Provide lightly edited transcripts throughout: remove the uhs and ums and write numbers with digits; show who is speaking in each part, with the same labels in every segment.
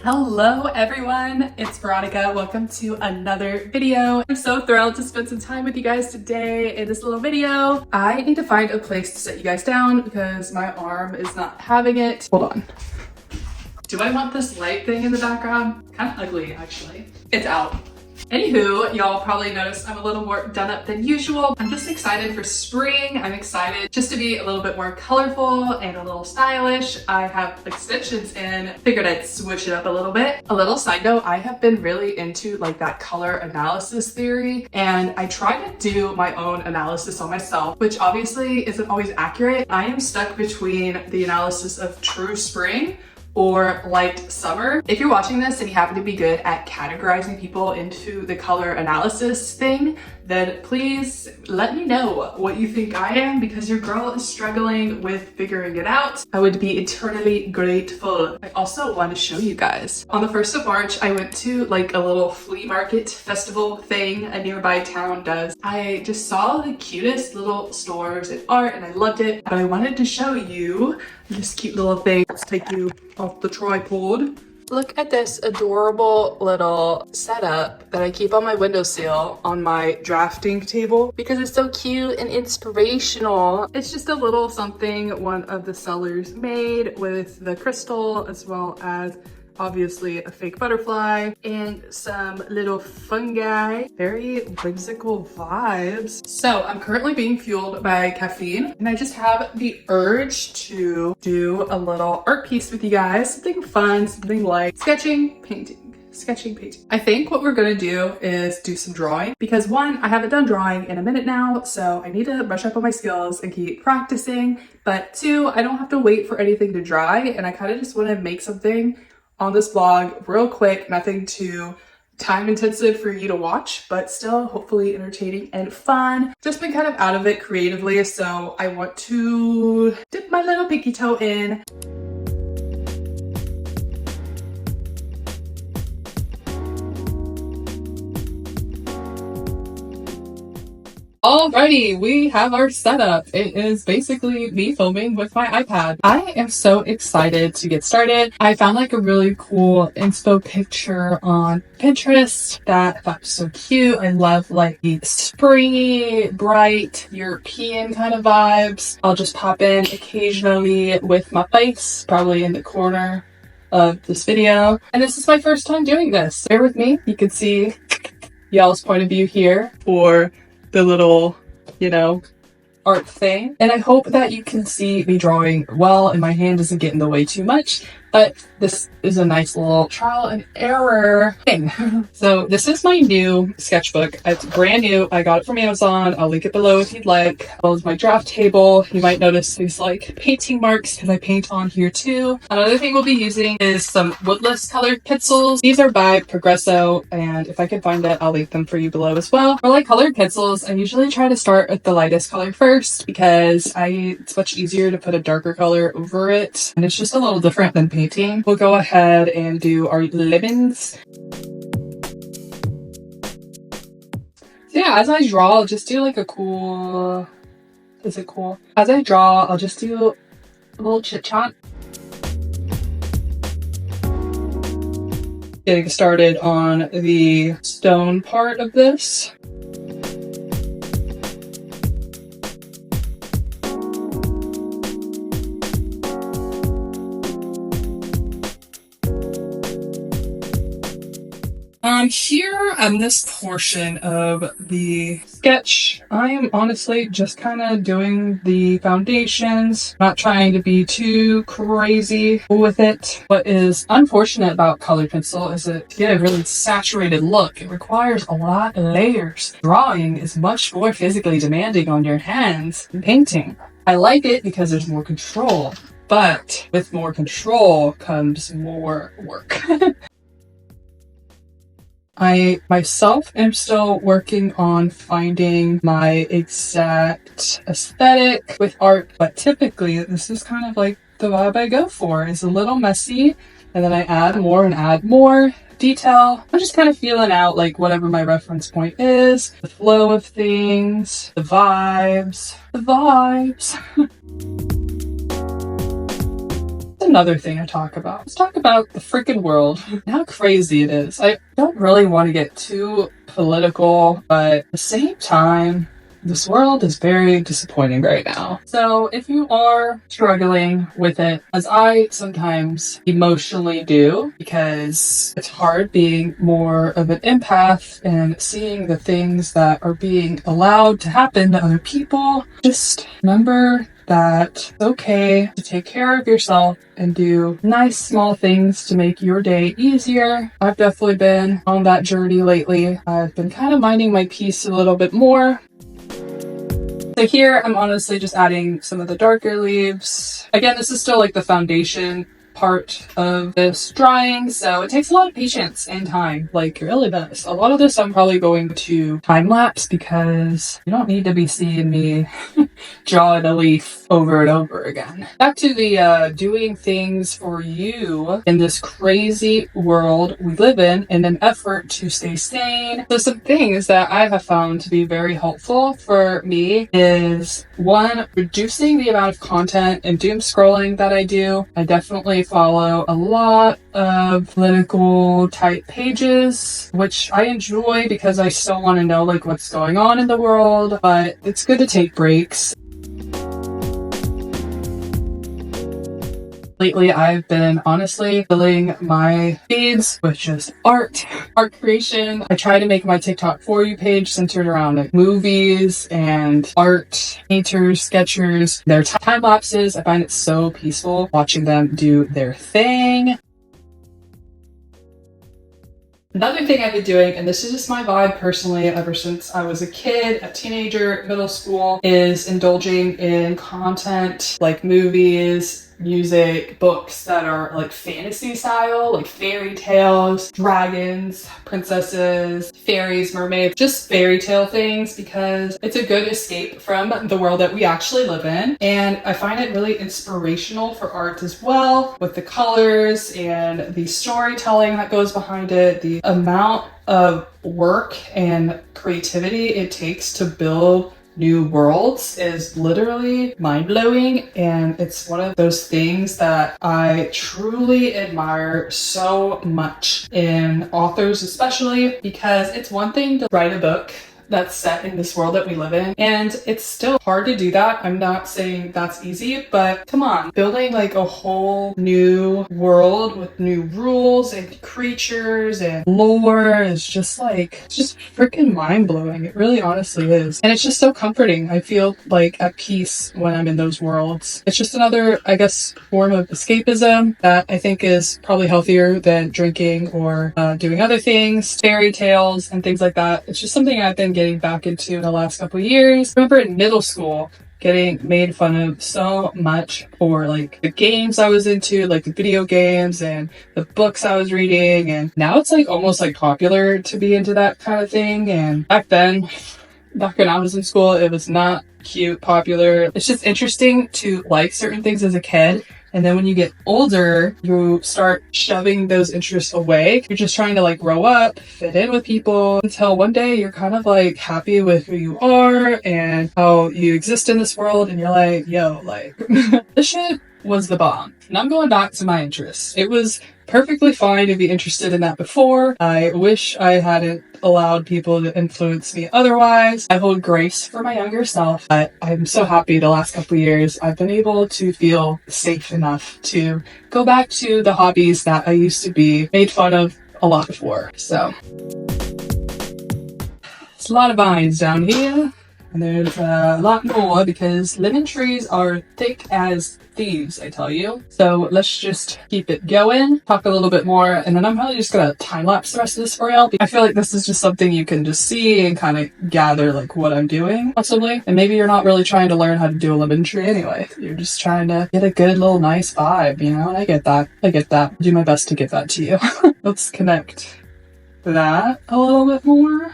Speaker 1: Hello everyone, it's Veronica. Welcome to another video. I'm so thrilled to spend some time with you guys today in this little video. I need to find a place to set you guys down because my arm is not having it. Hold on. Do I want this light thing in the background? Kind of ugly actually. It's out. Anywho, y'all probably noticed I'm a little more done up than usual. I'm just excited for spring. I'm excited just to be a little bit more colorful and a little stylish. I have extensions in, figured I'd switch it up a little bit. A little side note, I have been really into like that color analysis theory, and I try to do my own analysis on myself, which obviously isn't always accurate. I am stuck between the analysis of true spring or light summer. If you're watching this and you happen to be good at categorizing people into the color analysis thing, then please let me know what you think I am, because your girl is struggling with figuring it out. I would be eternally grateful. I also want to show you guys. On the 1st of March, I went to like a little flea market festival thing a nearby town does. I just saw the cutest little stores and art and I loved it, but I wanted to show you this cute little thing. Let's take you off the tripod. Look at this adorable little setup that I keep on my windowsill on my drafting table because it's so cute and inspirational. It's just a little something one of the sellers made with the crystal, as well as obviously a fake butterfly and some little fungi. Very whimsical vibes. So I'm currently being fueled by caffeine and I just have the urge to do a little art piece with you guys. Something fun, something like sketching, painting. I think what we're gonna do is do some drawing because one, I haven't done drawing in a minute now, so I need to brush up on my skills and keep practicing. But two, I don't have to wait for anything to dry, and I kind of just want to make something on this vlog real quick, nothing too time intensive for you to watch, but still hopefully entertaining and fun. Just been kind of out of it creatively, so I want to dip my little pinky toe in. Alrighty, we have our setup. It is basically me filming with my iPad. I am so excited to get started. I found like a really cool inspo picture on Pinterest that I thought was so cute. I love like the springy, bright, European kind of vibes. I'll just pop in occasionally with my face, probably in the corner of this video. And this is my first time doing this. Bear with me. You can see y'all's point of view here for the little, art thing. And I hope that you can see me drawing well and my hand doesn't get in the way too much. But this is a nice little trial and error thing. So this is my new sketchbook. It's brand new. I got it from Amazon. I'll link it below if you'd like. As well as my draft table. You might notice these like painting marks because I paint on here too. Another thing we'll be using is some woodless colored pencils. These are by Progresso, and if I can find it, I'll link them for you below as well. For like colored pencils, I usually try to start with the lightest color first because it's much easier to put a darker color over it, and it's just a little different than painting. We'll go ahead and do our lemons. So yeah, as I draw, I'll just do like a cool... Is it cool? As I draw, I'll just do a little chit-chat. Getting started on the stone part of this. Here on this portion of the sketch, I am honestly just kind of doing the foundations, not trying to be too crazy with it. What is unfortunate about colored pencil is that to get a really saturated look, it requires a lot of layers. Drawing is much more physically demanding on your hands than painting. I like it because there's more control, but with more control comes more work. I myself am still working on finding my exact aesthetic with art, but typically this is kind of like the vibe I go for. It's a little messy, and then I add more and add more detail. I'm just kind of feeling out like whatever my reference point is, the flow of things, the vibes. another thing I talk about. Let's talk about the freaking world and how crazy it is. I don't really want to get too political, but at the same time, this world is very disappointing right now. So if you are struggling with it, as I sometimes emotionally do, because it's hard being more of an empath and seeing the things that are being allowed to happen to other people, just remember that it's okay to take care of yourself and do nice small things to make your day easier. I've definitely been on that journey lately. I've been kind of minding my peace a little bit more. So here I'm honestly just adding some of the darker leaves. Again, this is still like the foundation part of this drawing, so it takes a lot of patience and time, like it really does. A lot of this I'm probably going to time lapse because you don't need to be seeing me drawing a leaf over and over again. Back to the doing things for you in this crazy world we live in an effort to stay sane. So some things that I have found to be very helpful for me is, one, reducing the amount of content and doom scrolling that I do. I definitely follow a lot of political type pages, which I enjoy because I still want to know like what's going on in the world, but it's good to take breaks. Lately, I've been honestly filling my feeds with just art creation. I try to make my TikTok For You page centered around like movies and art, painters, sketchers, their time lapses. I find it so peaceful watching them do their thing. Another thing I've been doing, and this is just my vibe personally ever since I was a kid, a teenager, middle school, is indulging in content like movies, music, books that are like fantasy style, like fairy tales, dragons, princesses, fairies, mermaids, just fairy tale things, because it's a good escape from the world that we actually live in. And I find it really inspirational for art as well, with the colors and the storytelling that goes behind it, the amount of work and creativity it takes to build new worlds is literally mind-blowing, and it's one of those things that I truly admire so much in authors, especially because it's one thing to write a book that's set in this world that we live in, and it's still hard to do that. I'm not saying that's easy, but come on, building like a whole new world with new rules and creatures and lore is just like, it's just freaking mind-blowing. It really honestly is, and it's just so comforting. I feel like at peace when I'm in those worlds. It's just another, I guess, form of escapism that I think is probably healthier than drinking or doing other things, fairy tales and things like that. It's just something I've been getting back into in the last couple of years. I remember in middle school getting made fun of so much for like the games I was into, like the video games and the books I was reading, and now it's like almost like popular to be into that kind of thing. And back then, back when I was in school, it was not cute, popular. It's just interesting to like certain things as a kid, and then when you get older, you start shoving those interests away. You're just trying to like grow up, fit in with people, until one day you're kind of like happy with who you are and how you exist in this world, and you're like, yo, like this shit was the bomb. And I'm going back to my interests. It was perfectly fine to be interested in that before. I wish I hadn't allowed people to influence me otherwise. I hold grace for my younger self, but I'm so happy the last couple of years I've been able to feel safe enough to go back to the hobbies that I used to be made fun of a lot before. So it's a lot of vines down here, and there's a lot more because lemon trees are thick as thieves, I tell you. So let's just keep it going, talk a little bit more, and then I'm probably just gonna time lapse the rest of this for y'all. I feel like this is just something you can just see and kind of gather like what I'm doing, possibly. And maybe you're not really trying to learn how to do a lemon tree anyway. You're just trying to get a good little nice vibe, you know? And I get that. I'll do my best to give that to you. Let's connect that a little bit more.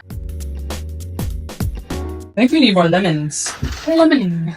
Speaker 1: I think we need more lemons. Lemon.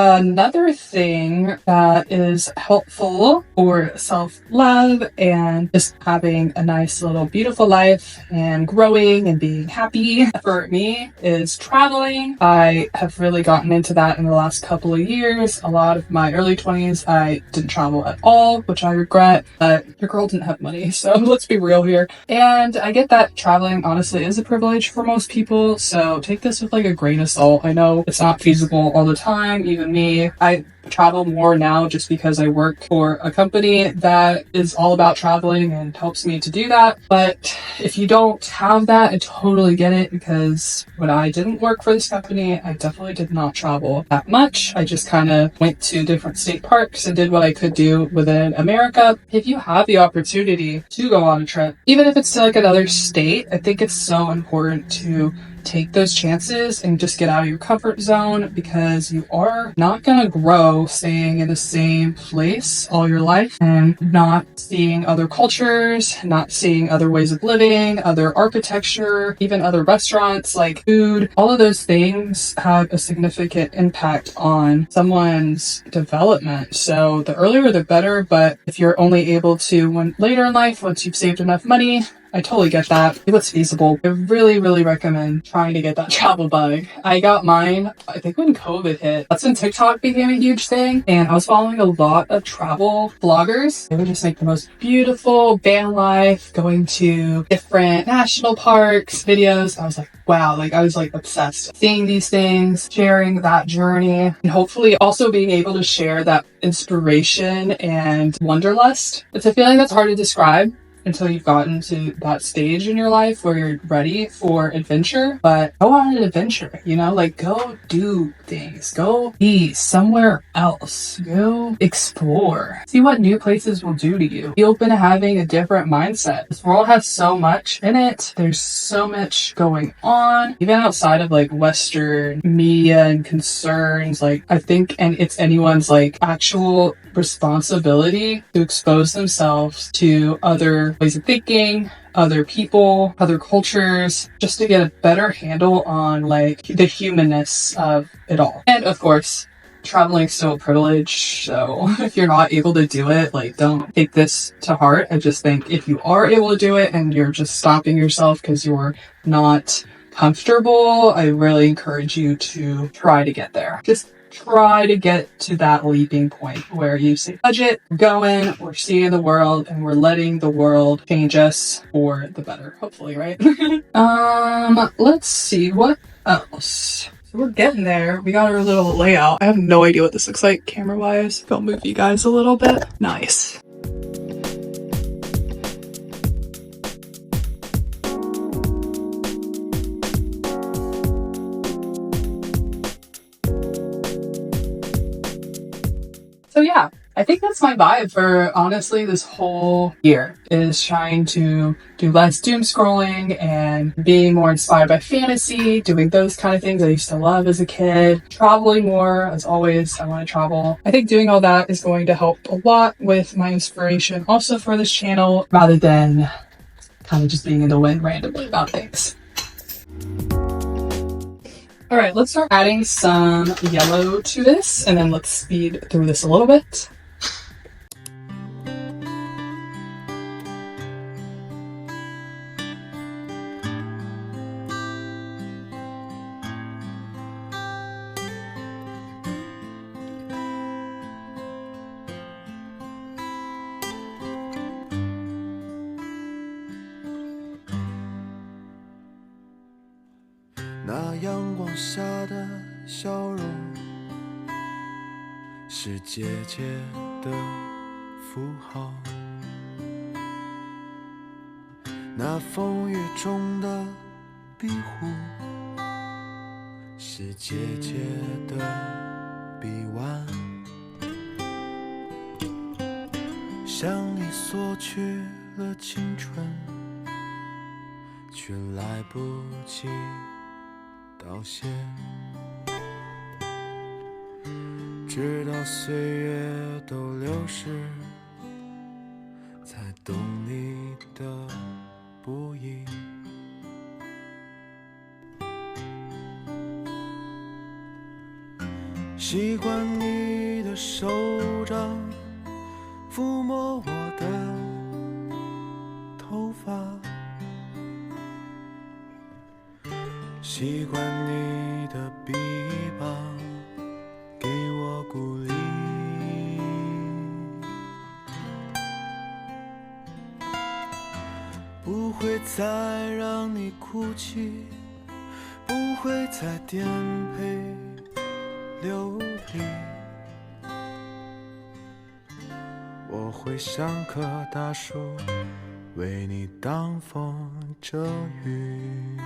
Speaker 1: Another thing that is helpful for self-love and just having a nice little beautiful life and growing and being happy for me is traveling. I have really gotten into that in the last couple of years. A lot of my early 20s, I didn't travel at all, which I regret, but your girl didn't have money, so let's be real here. And I get that traveling honestly is a privilege for most people, so take this with like a grain of salt. I know it's not feasible all the time, even me. I travel more now just because I work for a company that is all about traveling and helps me to do that. But if you don't have that, I totally get it, because when I didn't work for this company, I definitely did not travel that much. I just kind of went to different state parks and did what I could do within America. If you have the opportunity to go on a trip, even if it's to like another state, I think it's so important to take those chances and just get out of your comfort zone, because you are not going to grow staying in the same place all your life and not seeing other cultures, not seeing other ways of living, other architecture, even other restaurants, like food. All of those things have a significant impact on someone's development. So the earlier the better, but if you're only able to when later in life, once you've saved enough money, I totally get that. It was feasible. I really, really recommend trying to get that travel bug. I got mine, I think when COVID hit. That's when TikTok became a huge thing. And I was following a lot of travel vloggers. They would just make the most beautiful van life, going to different national parks, videos. I was like, wow, like I was like obsessed. Seeing these things, sharing that journey, and hopefully also being able to share that inspiration and wanderlust. It's a feeling that's hard to describe until you've gotten to that stage in your life where you're ready for adventure. But go on an adventure, you know, like go do things, go be somewhere else, go explore, see what new places will do to you. Be open to having a different mindset. This world has so much in it. There's so much going on, even outside of like Western media and concerns. Like I think, and it's anyone's like actual responsibility to expose themselves to other ways of thinking, other people, other cultures, just to get a better handle on like the humanness of it all. And of course, traveling is still a privilege, so if you're not able to do it, like don't take this to heart. I just think if you are able to do it and you're just stopping yourself because you're not comfortable, I really encourage you to try to get there. Just try to get to that leaping point where you say, budget, we're going, we're seeing the world, and we're letting the world change us for the better, hopefully, right? Let's see, what else? So we're getting there. We got our little layout. I have no idea what this looks like camera-wise. I'll move you guys a little bit. Nice. So yeah, I think that's my vibe for honestly this whole year, is trying to do less doom scrolling and being more inspired by fantasy, doing those kind of things I used to love as a kid, traveling more. As always, I want to travel. I think doing all that is going to help a lot with my inspiration also for this channel, rather than kind of just being in the wind randomly about things. All right, let's start adding some yellow to this, and then let's speed through this a little bit.
Speaker 2: 那阳光下的笑容，是姐姐的符号。那风雨中的庇护，是姐姐的臂弯。向你索取了青春，却来不及道谢，直到岁月都流逝，才懂你的不易。习惯你的手掌抚摸我的头发，习惯你的臂膀给我鼓励，不会再让你哭泣，不会再颠沛流离，我会像棵大树为你挡风遮雨。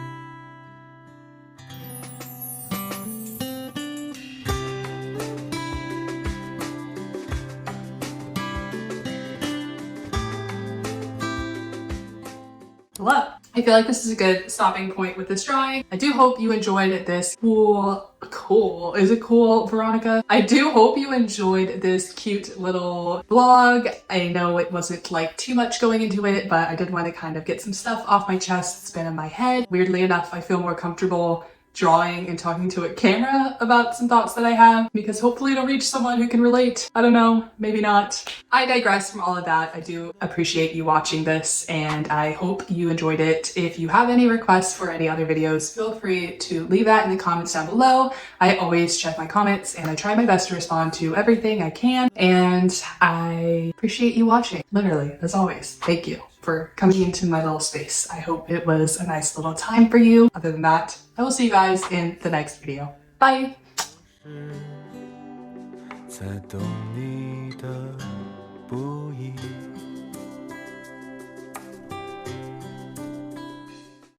Speaker 1: Hello. I feel like this is a good stopping point with this drawing. I do hope you enjoyed this is it cool, Veronica? I do hope you enjoyed this cute little vlog. I know it wasn't like too much going into it, but I did want to kind of get some stuff off my chest. It's been in my head. Weirdly enough, I feel more comfortable drawing and talking to a camera about some thoughts that I have, because hopefully it'll reach someone who can relate. I don't know, maybe not. I digress from all of that. I do appreciate you watching this, and I hope you enjoyed it. If you have any requests for any other videos, feel free to leave that in the comments down below. I always check my comments and I try my best to respond to everything I can, and I appreciate you watching, literally, as always. Thank you for coming into my little space. I hope it was a nice little time for you. Other than that, I will see you guys in the next video. Bye!
Speaker 2: 在懂你的不易。